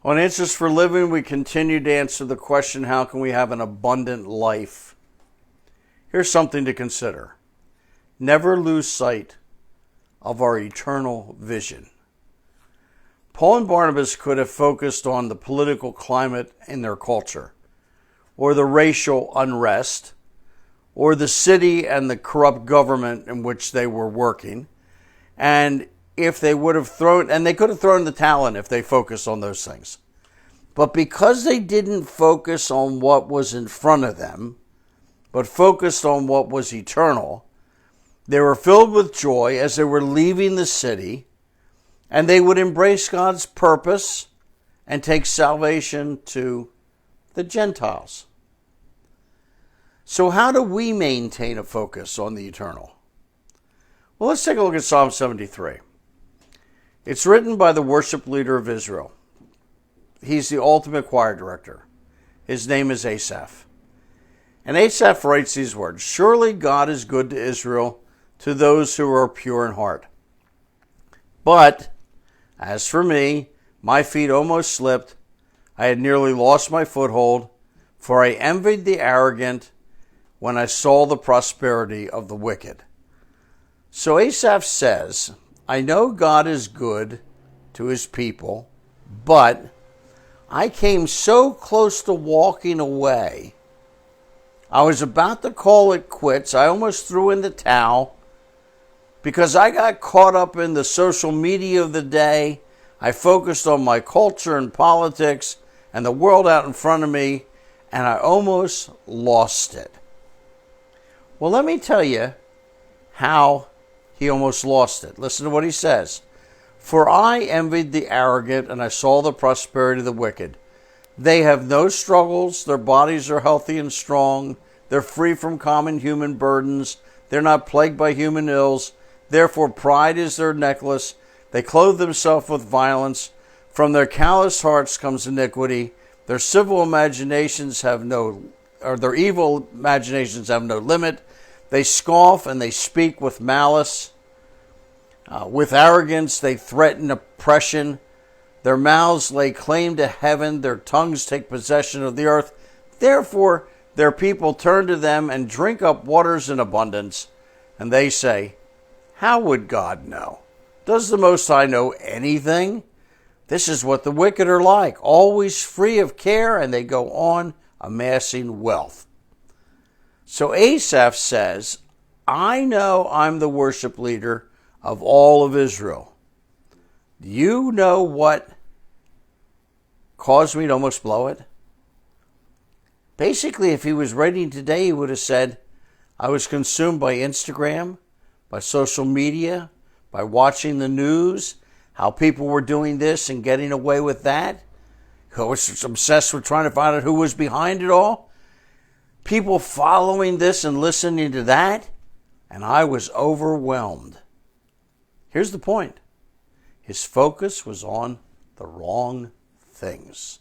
On Answers for Living, we continue to answer the question, how can we have an abundant life? Here's something to consider. Never lose sight of our eternal vision. Paul and Barnabas could have focused on the political climate in their culture, or the racial unrest, or the city and the corrupt government in which they were working. And if they would have they could have thrown the towel in if they focused on those things. But because they didn't focus on what was in front of them, but focused on what was eternal, they were filled with joy as they were leaving the city, and they would embrace God's purpose and take salvation to the Gentiles. So how do we maintain a focus on the eternal? Well, let's take a look at Psalm 73. It's written by the worship leader of Israel. He's the ultimate choir director. His name is Asaph. And Asaph writes these words, "Surely God is good to Israel, to those who are pure in heart. But as for me, my feet almost slipped. I had nearly lost my foothold, for I envied the arrogant when I saw the prosperity of the wicked." So Asaph says, I know God is good to his people, but I came so close to walking away. I was about to call it quits. I almost threw in the towel because I got caught up in the social media of the day. I focused on my culture and politics and the world out in front of me, and I almost lost it. Well, let me tell you how he almost lost it. Listen to what he says. "For I envied the arrogant, and I saw the prosperity of the wicked. They have no struggles. Their bodies are healthy and strong. They're free from common human burdens. They're not plagued by human ills. Therefore, pride is their necklace. They clothe themselves with violence. From their callous hearts comes iniquity. Their evil imaginations have no limit. They scoff and they speak with malice. With arrogance, they threaten oppression. Their mouths lay claim to heaven. Their tongues take possession of the earth. Therefore, their people turn to them and drink up waters in abundance. And they say, how would God know? Does the Most High know anything? This is what the wicked are like, always free of care, and they go on amassing wealth." So Asaph says, I know I'm the worship leader of all of Israel. Do you know what caused me to almost blow it? Basically, if he was writing today, he would have said, I was consumed by Instagram, by social media, by watching the news, how people were doing this and getting away with that. I was obsessed with trying to find out who was behind it all. People following this and listening to that, and I was overwhelmed. Here's the point. His focus was on the wrong things.